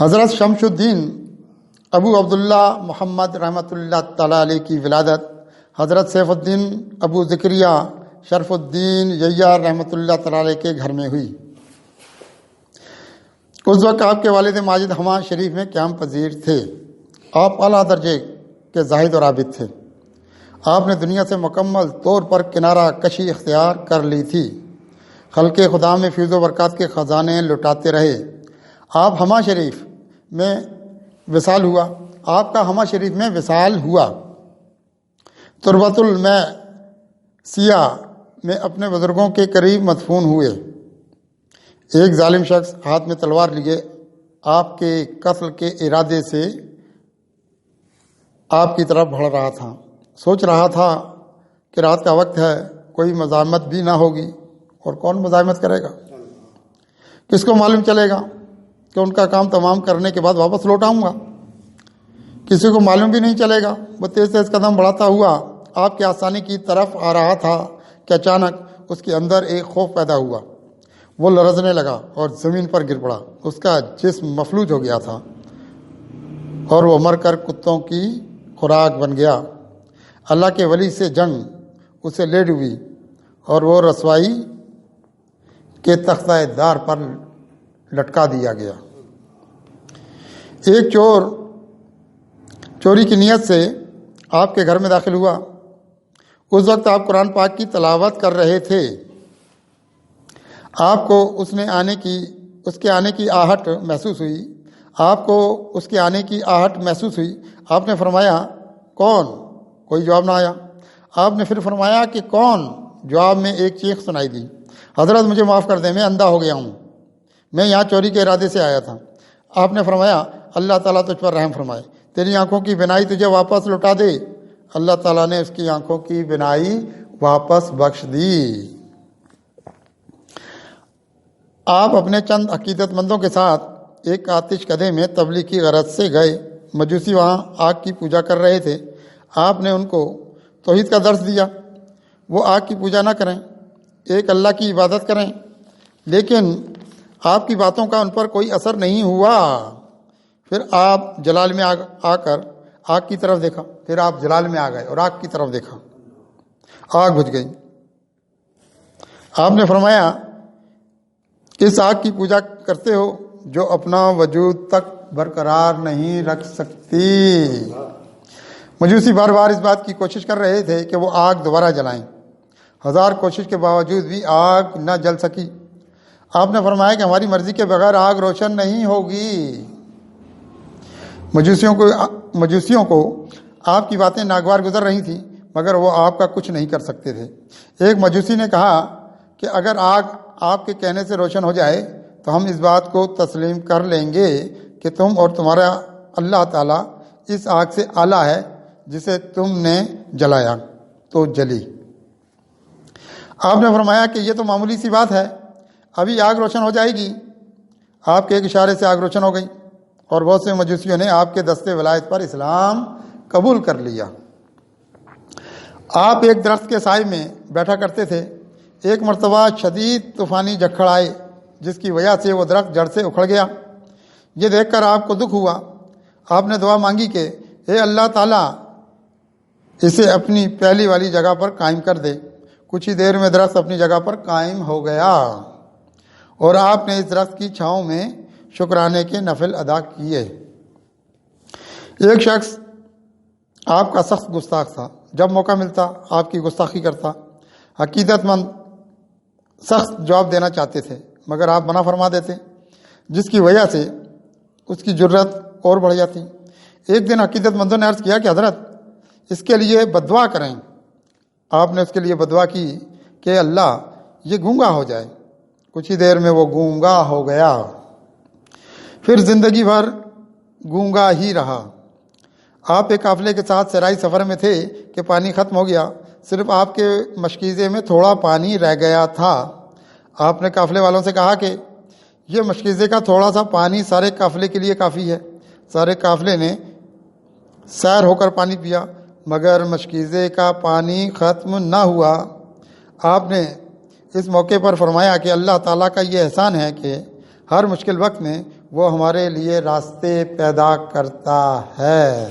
حضرت شمس الدین ابو عبداللہ محمد رحمۃ اللہ تعالیٰ علیہ کی ولادت حضرت سیف الدین ابو زکریا شرف الدین یحییٰ رحمۃ اللہ تعالیٰ علیہ کے گھر میں ہوئی۔ اس وقت آپ کے والد ماجد ہمہ شریف میں قیام پذیر تھے۔ آپ اعلیٰ درجے کے زاہد اور عابد تھے۔ آپ نے دنیا سے مکمل طور پر کنارہ کشی اختیار کر لی تھی۔ خلق خدا میں فیض و برکات کے خزانے لٹاتے رہے۔ آپ ہمہ شریف میں وصال ہوا آپ کا ہمہ شریف میں وصال ہوا۔ تربت الماء سیاہ میں اپنے بزرگوں کے قریب مدفون ہوئے۔ ایک ظالم شخص ہاتھ میں تلوار لیے آپ کے قتل کے ارادے سے آپ کی طرف بڑھ رہا تھا۔ سوچ رہا تھا کہ رات کا وقت ہے، کوئی مزاحمت بھی نہ ہوگی، اور کون مزاحمت کرے گا؟ کس کو معلوم چلے گا کہ ان کا کام تمام کرنے کے بعد واپس لوٹ آؤں گا؟ کسی کو معلوم بھی نہیں چلے گا۔ وہ تیز تیز قدم بڑھاتا ہوا آپ کے آستانے کی طرف آ رہا تھا کہ اچانک اس کے اندر ایک خوف پیدا ہوا۔ وہ لرزنے لگا اور زمین پر گر پڑا۔ اس کا جسم مفلوج ہو گیا تھا اور وہ مر کر کتوں کی خوراک بن گیا۔ اللہ کے ولی سے جنگ اسے لے ڈوبی اور وہ رسوائی کے تختہ دار پر لٹکا دیا گیا۔ ایک چور چوری کی نیت سے آپ کے گھر میں داخل ہوا۔ اس وقت آپ قرآن پاک کی تلاوت کر رہے تھے۔ آپ کو اس کے آنے کی آہٹ محسوس ہوئی۔ آپ کو اس کے آنے کی آہٹ محسوس ہوئی۔ آپ نے فرمایا کون؟ کوئی جواب نہ آیا۔ آپ نے پھر فرمایا کہ کون؟ جواب میں ایک چیخ سنائی دی، حضرت مجھے معاف کر دیں، میں اندھا ہو گیا ہوں، میں یہاں چوری کے ارادے سے آیا تھا۔ آپ نے فرمایا اللہ تعالیٰ تجھ پر رحم فرمائے، تیری آنکھوں کی بینائی تجھے واپس لوٹا دے۔ اللہ تعالیٰ نے اس کی آنکھوں کی بینائی واپس بخش دی۔ آپ اپنے چند عقیدت مندوں کے ساتھ ایک آتش کدے میں تبلیغ کی غرض سے گئے۔ مجوسی وہاں آگ کی پوجا کر رہے تھے۔ آپ نے ان کو توحید کا درس دیا۔ وہ آگ کی پوجا نہ کریں، ایک اللہ کی عبادت کریں، لیکن آپ کی باتوں کا ان پر کوئی اثر نہیں ہوا۔ پھر آپ جلال میں آ کر آگ کی طرف دیکھا۔ پھر آپ جلال میں آ گئے اور آگ کی طرف دیکھا، آگ بجھ گئی۔ آپ نے فرمایا اس آگ کی پوجا کرتے ہو جو اپنا وجود تک برقرار نہیں رکھ سکتی۔ مجوسی بار بار اس بات کی کوشش کر رہے تھے کہ وہ آگ دوبارہ جلائیں۔ ہزار کوشش کے باوجود بھی آگ نہ جل سکی۔ آپ نے فرمایا کہ ہماری مرضی کے بغیر آگ روشن نہیں ہوگی۔ مجوسیوں کو آپ کی باتیں ناگوار گزر رہی تھیں، مگر وہ آپ کا کچھ نہیں کر سکتے تھے۔ ایک مجوسی نے کہا کہ اگر آگ آپ کے کہنے سے روشن ہو جائے تو ہم اس بات کو تسلیم کر لیں گے کہ تم اور تمہارا اللہ تعالیٰ اس آگ سے اعلیٰ ہے جسے تم نے جلایا تو جلی۔ آپ نے فرمایا کہ یہ تو معمولی سی بات ہے، ابھی آگ روشن ہو جائے گی۔ آپ کے ایک اشارے سے آگ روشن ہو گئی اور بہت سے مجوسیوں نے آپ کے دستے ولایت پر اسلام قبول کر لیا۔ آپ ایک درخت کے سائے میں بیٹھا کرتے تھے۔ ایک مرتبہ شدید طوفانی جھکڑ آئے جس کی وجہ سے وہ درخت جڑ سے اکھڑ گیا۔ یہ دیکھ کر آپ کو دکھ ہوا۔ آپ نے دعا مانگی کہ اے اللہ تعالیٰ اسے اپنی پہلی والی جگہ پر قائم کر دے۔ کچھ ہی دیر میں درخت اپنی جگہ پر قائم ہو گیا اور آپ نے اس درخت کی چھاؤں میں شکرانے کے نفل ادا کیے۔ ایک شخص آپ کا سخت گستاخ تھا، جب موقع ملتا آپ کی گستاخی کرتا۔ عقیدت مند سخت جواب دینا چاہتے تھے مگر آپ منع فرما دیتے، جس کی وجہ سے اس کی جرت اور بڑھ جاتی۔ ایک دن عقیدت مندوں نے عرض کیا کہ حضرت اس کے لیے بددعا کریں۔ آپ نے اس کے لیے بددعا کی کہ اللہ یہ گونگا ہو جائے۔ کچھ ہی دیر میں وہ گونگا ہو گیا، پھر زندگی بھر گونگا ہی رہا۔ آپ ایک قافلے کے ساتھ صحرائی سفر میں تھے کہ پانی ختم ہو گیا، صرف آپ کے مشکیزے میں تھوڑا پانی رہ گیا تھا۔ آپ نے قافلے والوں سے کہا کہ یہ مشکیزے کا تھوڑا سا پانی سارے قافلے کے لیے کافی ہے۔ سارے قافلے نے سیر ہو کر پانی پیا مگر مشکیزے کا پانی ختم نہ ہوا۔ آپ نے اس موقع پر فرمایا کہ اللہ تعالیٰ کا یہ احسان ہے کہ ہر مشکل وقت میں وہ ہمارے لیے راستے پیدا کرتا ہے۔